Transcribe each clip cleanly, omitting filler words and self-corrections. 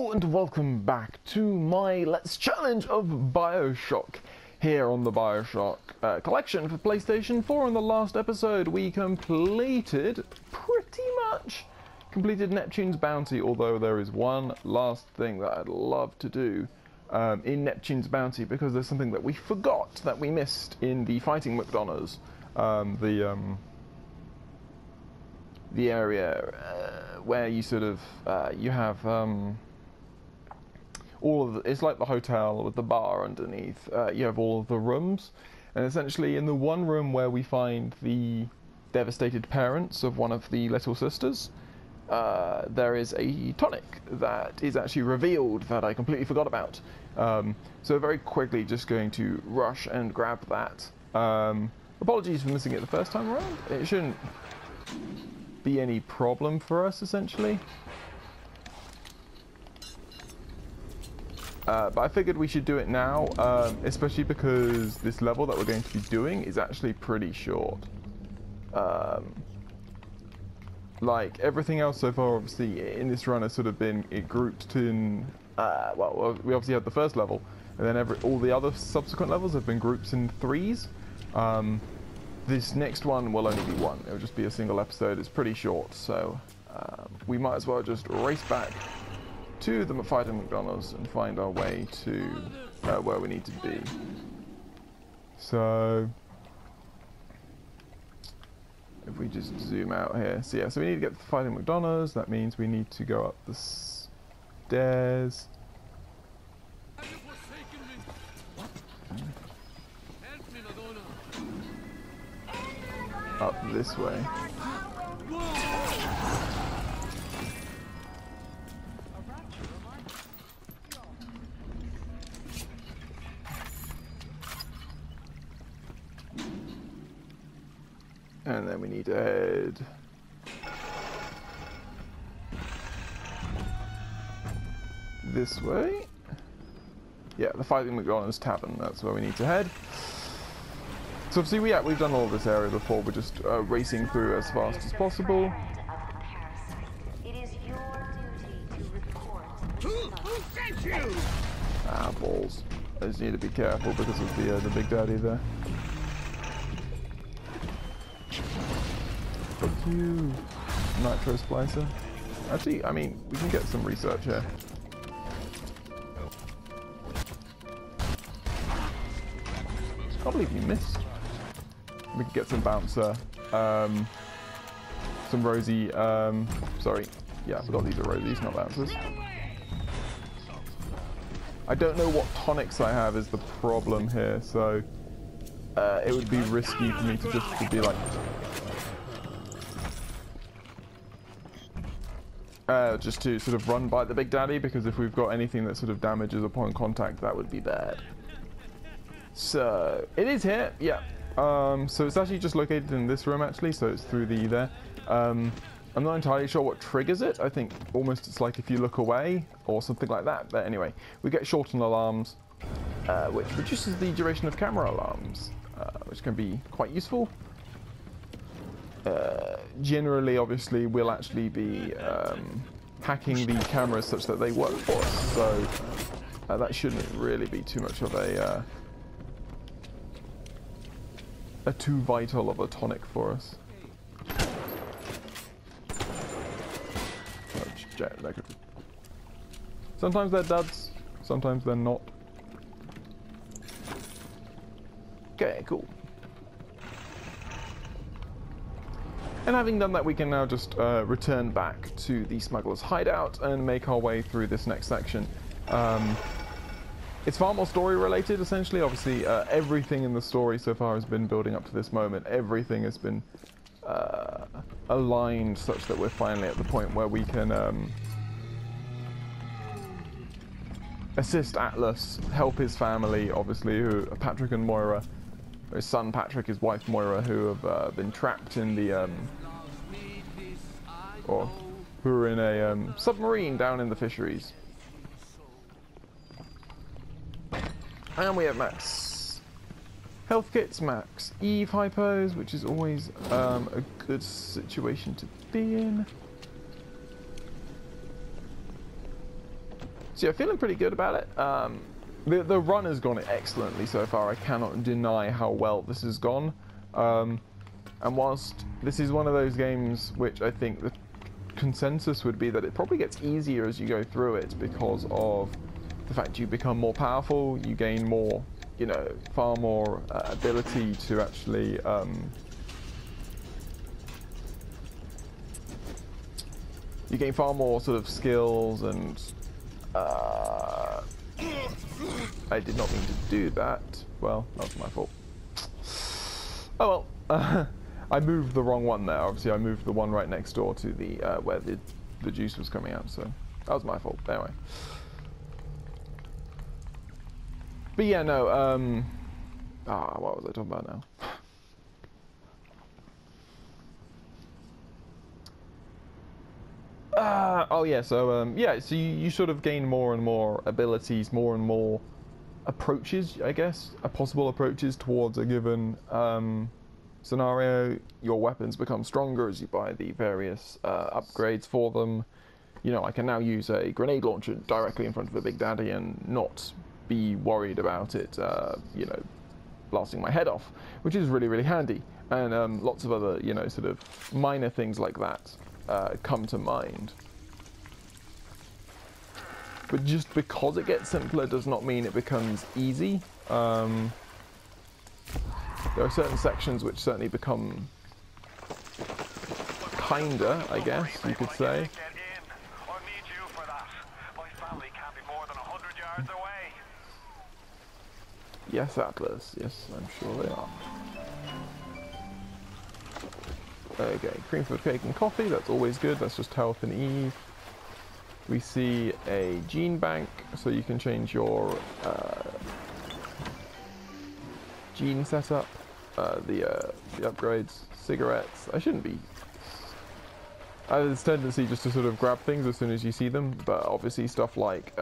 Hello and welcome back to my Let's Challenge of Bioshock here on the Bioshock collection for PlayStation 4. In the last episode we completed Neptune's Bounty, although there is one last thing that I'd love to do in Neptune's Bounty, because there's something that we forgot, that we missed in the Fighting McDonoughs, the area where you sort of you have all of it's like the hotel with the bar underneath. You have all of the rooms, and essentially in the one room where we find the devastated parents of one of the little sisters, there is a tonic that is actually revealed that I completely forgot about. So very quickly just going to rush and grab that. Apologies for missing it the first time around. It shouldn't be any problem for us, essentially. But I figured we should do it now, especially because this level that we're going to be doing is actually pretty short. Like everything else so far, obviously, in this run has sort of been grouped in, well, we obviously had the first level, and then all the other subsequent levels have been grouped in threes. This next one will only be one. It will just be a single episode. It's pretty short, so we might as well just race back to the Fighting McDonoughs and find our way to where we need to be. So if we just zoom out here, so yeah, so we need to get to the Fighting McDonoughs. That means we need to go up the stairs. Up this way. And then we need to head this way. Yeah, the Fighting McDonoughs Tavern, that's where we need to head. So obviously we've done all of this area before. We're just racing through as fast as possible. Ah, balls. I just need to be careful because of the Big Daddy there. Fuck you, Nitro Splicer. Actually, I mean, we can get some research here. Can't believe you missed. We can get some bouncer, some rosy, sorry, yeah, I forgot these are rosies, not bouncers. I don't know what tonics I have is the problem here, so it would be risky for me to just be like, just to sort of run by the Big Daddy, because if we've got anything that sort of damages upon contact, that would be bad. So it is here, yeah. So it's actually just located in this room, actually, so it's through the there. I'm not entirely sure what triggers it. I think almost it's like if you look away or something like that. But anyway, we get shortened alarms, which reduces the duration of camera alarms, which can be quite useful. Generally, obviously, we'll actually be hacking the cameras such that they work for us, so that shouldn't really be too much of a too vital of a tonic for us. Sometimes they're duds, sometimes they're not. Okay, cool. And having done that, we can now just return back to the smuggler's hideout and make our way through this next section. It's far more story related, essentially. Obviously, everything in the story so far has been building up to this moment. Everything has been aligned such that we're finally at the point where we can assist Atlas, help his family, obviously, who Patrick and Moira, his son Patrick, his wife Moira, who have been trapped in the or who are in a submarine down in the fisheries. And we have max health kits, max Eve hypos, which is always a good situation to be in. So yeah, feeling pretty good about it. The run has gone excellently so far. I cannot deny how well this has gone. And whilst this is one of those games which I think the consensus would be that it probably gets easier as you go through it because of the fact you become more powerful, you gain more, you know, far more ability to actually you gain far more sort of skills and I did not mean to do that. Well, that was my fault. Oh well. I moved the wrong one there. Obviously, I moved the one right next door to the where the juice was coming out. So that was my fault. Anyway. But yeah, no. What was I talking about now? Oh yeah. So yeah. So you sort of gain more and more abilities, more and more approaches, I guess, possible approaches towards a given scenario. Your weapons become stronger as you buy the various upgrades for them. You know, I can now use a grenade launcher directly in front of a Big Daddy and not be worried about it, you know, blasting my head off, which is really, really handy. And lots of other, you know, sort of minor things like that come to mind. But just because it gets simpler does not mean it becomes easy. There are certain sections which certainly become kinder, I guess you could say. Yes, Atlas. Yes, I'm sure they are. Okay, cream for cake and coffee. That's always good. That's just health and Eve. We see a gene bank, so you can change your gene setup. The upgrades, cigarettes. I shouldn't be. I have this tendency just to sort of grab things as soon as you see them, but obviously stuff like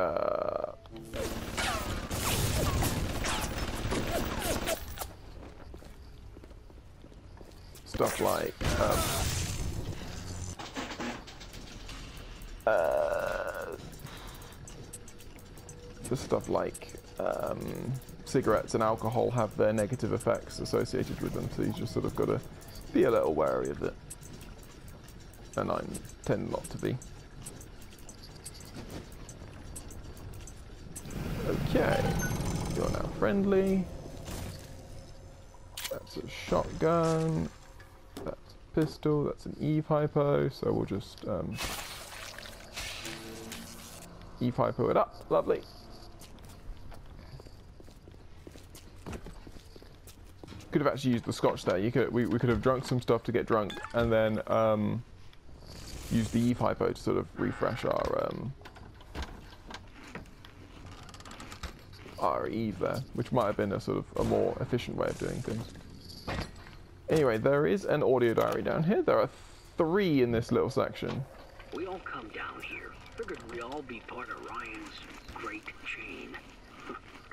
cigarettes and alcohol have their negative effects associated with them, so you just sort of got to be a little wary of it. And I tend not to be. Okay, you're now friendly. That's a shotgun. That's a pistol. That's an Eve hypo. So we'll just Eve hypo it up. Lovely. Could have actually used the scotch there. We could have drunk some stuff to get drunk, and then use the Eve hypo to sort of refresh our Eve there, which might have been a sort of a more efficient way of doing things. Anyway, there is an audio diary down here. There are 3 in this little section. We all come down here. Figured we'd all be part of Ryan's great chain.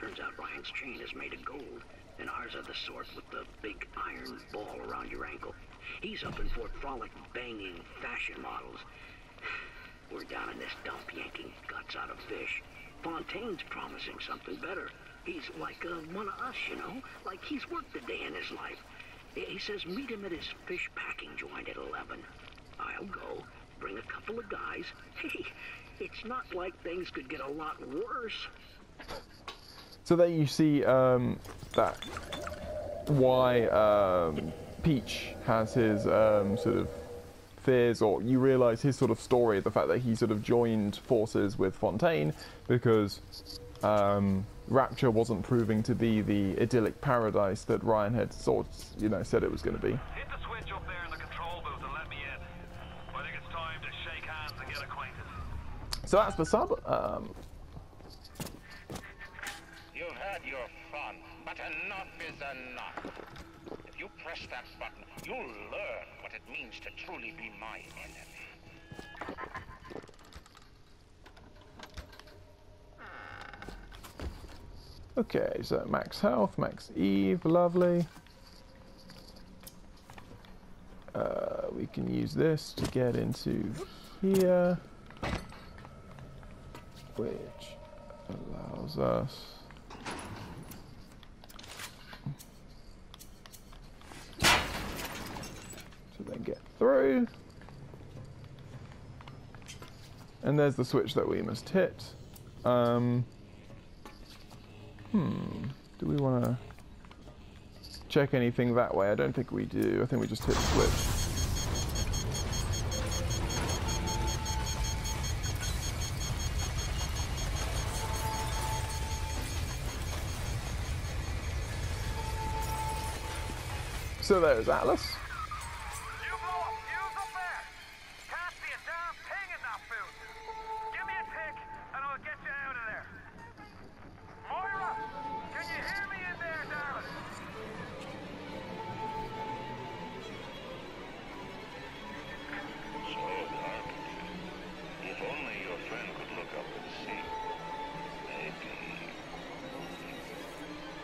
Turns out Ryan's chain is made of gold, and ours are the sort with the big iron ball around your ankle. He's up in Fort Frolic banging fashion models. We're down in this dump yanking guts out of fish. Fontaine's promising something better. He's like one of us, you know? Like he's worked a day in his life. He says meet him at his fish packing joint at 11. I'll go, bring a couple of guys. Hey, it's not like things could get a lot worse. So there you see that why Peach has his sort of fears, or you realise his sort of story, the fact that he sort of joined forces with Fontaine because Rapture wasn't proving to be the idyllic paradise that Ryan had said it was going to be. Hit the switch up there in the control booth and let me in. I think it's time to shake hands and get acquainted. So that's the sub. You've had your fun, but enough is enough. If you press that button, you'll learn what it means to truly be my enemy. Okay, so max health, max Eve, lovely. We can use this to get into here. which allows us to then get through. And there's the switch that we must hit. Do we want to check anything that way? I don't think we do. I think we just hit the switch. So there's Atlas. You blow up fuse up there! Can't see a damn thing in that fuse! Give me a tick and I'll get you out of there! Moira! Can you hear me in there, darling? So dark. If only your friend could look up and see.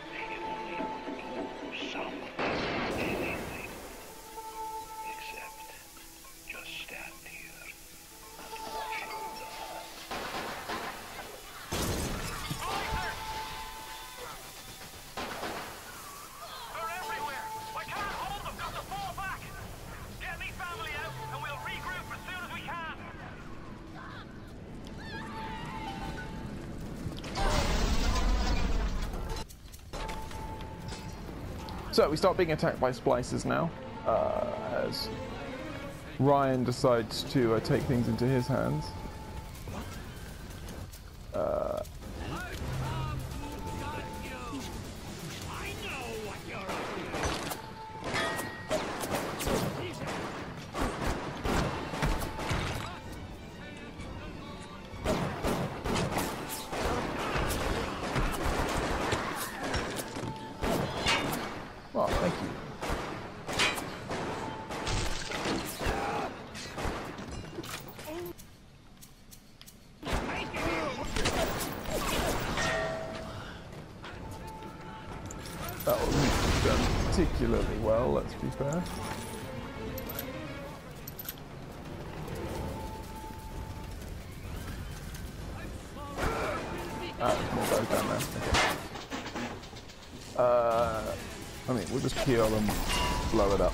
Maybe only do something. Anything. Except just stand here and watch him die. They're everywhere! I can't hold them! Got to fall back! Get me family out and we'll regroup as soon as we can! So we start being attacked by splicers now, as Ryan decides to take things into his hands. Oh, thank you. That wasn't done particularly well, let's be fair. Ah, more guys down there. Okay. I mean, we'll just kill and blow it up.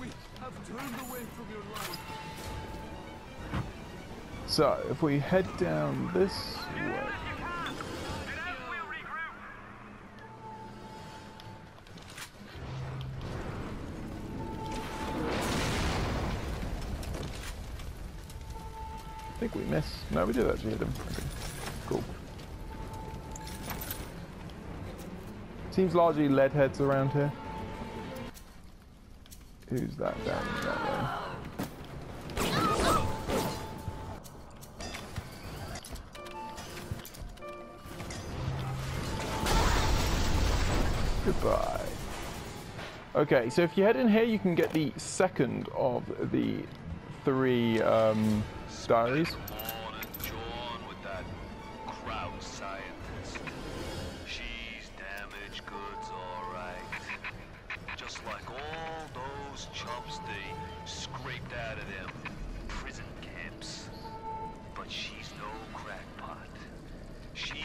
We have turned away from your line. So, if we head down this way. Get out and we'll regroup! I think we missed. No, we did actually hit him. Okay. Cool. Seems largely lead heads around here. Who's that down that way? Goodbye. Okay, so if you head in here, you can get the second of the three diaries. Morning, John, with that crowd scientist. She's damaged goods, alright. Just like all those chumps they scraped out of them prison camps. But she's no crackpot. She's...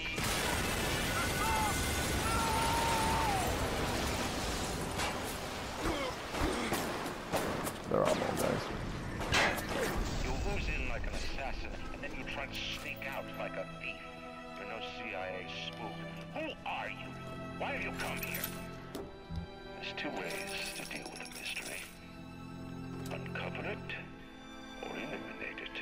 There are more guys. You ooze in like an assassin, and then you try to sneak out like a thief. You're no CIA spook. Who are you? Why have you come here? There's two ways to deal with a mystery. Uncover it, or eliminate it.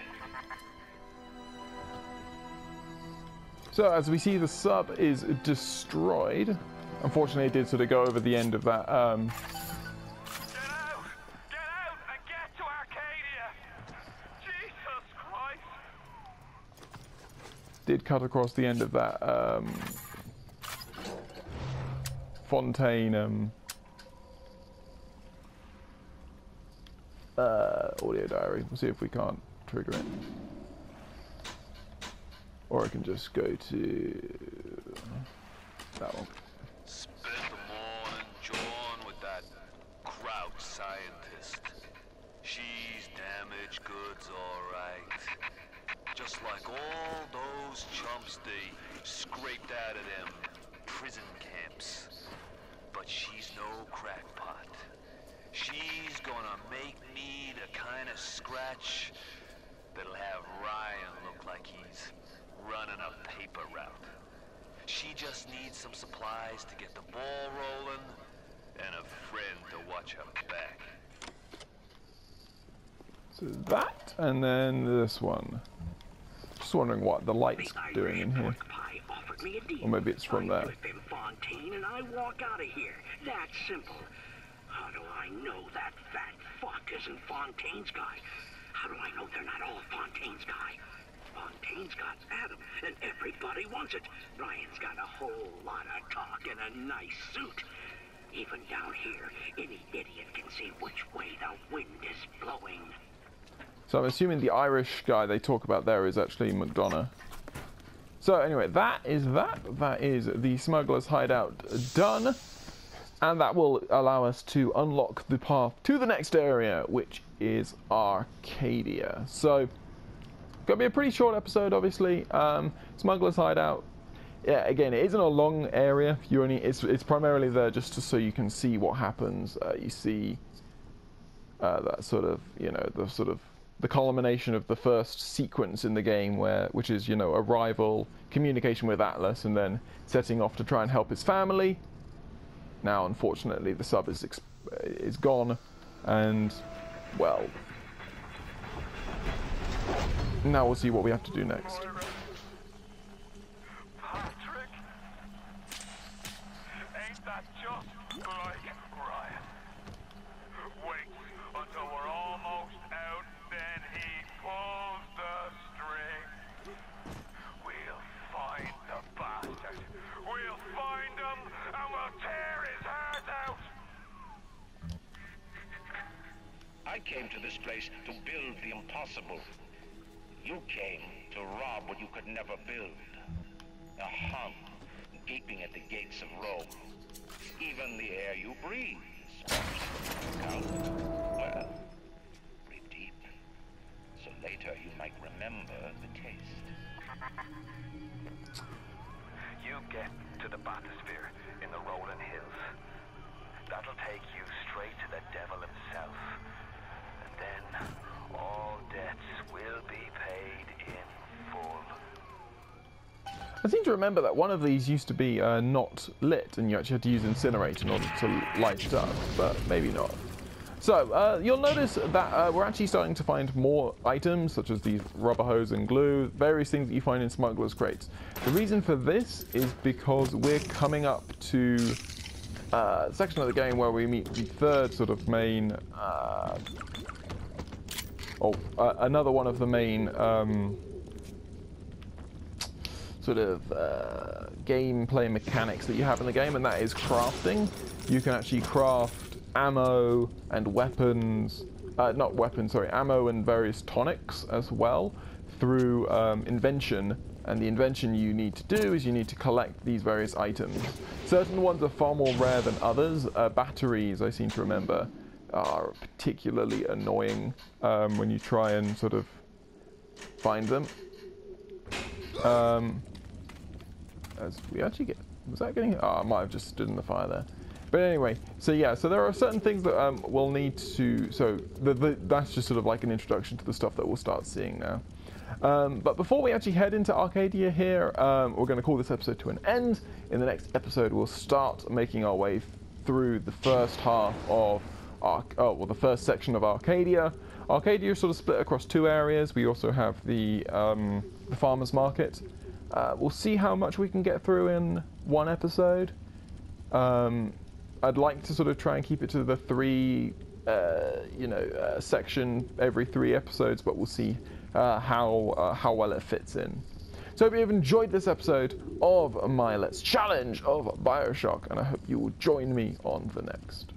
So as we see, the sub is destroyed. Unfortunately, it did sort of go over the end of that. Get out! Get out and get to Arcadia! Jesus Christ! Did cut across the end of that Fontaine audio diary. We'll see if we can't trigger it. Or I can just go to that one. Spend the morning, John, with that crowd scientist. She's damaged goods, alright. Just Just like all those chumps they scraped out of them prison camps. But she's no crackpot. She's gonna make me the kind of scratch that'll have Ryan look like he's running a paper route. She just needs some supplies to get the ball rolling and a friend to watch her back. So that, and then this one. Just wondering what the light's doing in here. Or maybe it's from there. Fontaine and I walk out of here. That's simple. How do I know that fat fuck isn't Fontaine's guy? How do I know they're not all Fontaine's guy? Fontaine's got Adam, and everybody wants it. Ryan's got a whole lot of talk and a nice suit. Even down here, any idiot can see which way the wind is blowing. So I'm assuming the Irish guy they talk about there is actually McDonough. So anyway, that is the smuggler's hideout done. And that will allow us to unlock the path to the next area, which is Arcadia. So, gonna be a pretty short episode, obviously. Smuggler's hideout. Yeah, again, it isn't a long area. It's primarily there just so you can see what happens. You see that sort of, the culmination of the first sequence in the game, which is, arrival, communication with Atlas, and then setting off to try and help his family. Now, unfortunately, the sub is gone, and, well, now we'll see what we have to do next. Patrick? Ain't that just like Ryan? Wait until we're almost out, then he pulls the string. We'll find the bastard. We'll find him, and we'll tear his heart out. I came to this place to build the impossible. You came to rob what you could never build. A Hun gaping at the gates of Rome. Even the air you breathe is count. Well, breathe deep, so later you might remember the taste. You get to the bathysphere in the rolling hills. That'll take you straight to the devil himself. And then all debts will be paid in full. I seem to remember that one of these used to be not lit, and you actually had to use Incinerate in order to light it up, but maybe not. So, you'll notice that we're actually starting to find more items, such as these rubber hose and glue, various things that you find in smugglers' crates. The reason for this is because we're coming up to a section of the game where we meet the third sort of main, another one of the main gameplay mechanics that you have in the game, and that is crafting. You can actually craft ammo and weapons, ammo and various tonics as well through invention. And the invention you need to do is you need to collect these various items. Certain ones are far more rare than others. Batteries, I seem to remember, are particularly annoying when you try and sort of find them. As we actually get, was that getting? Oh, I might have just stood in the fire there. But anyway, so yeah, so there are certain things that we'll need to. So that's just sort of like an introduction to the stuff that we'll start seeing now. But before we actually head into Arcadia here, we're going to call this episode to an end. In the next episode, we'll start making our way through the first half of the first section of Arcadia. Arcadia is sort of split across two areas. We also have the farmers market. We'll see how much we can get through in one episode. I'd like to sort of try and keep it to the three, section every 3 episodes, but we'll see how well it fits in. So I hope you've enjoyed this episode of my Let's Challenge of BioShock, and I hope you will join me on the next.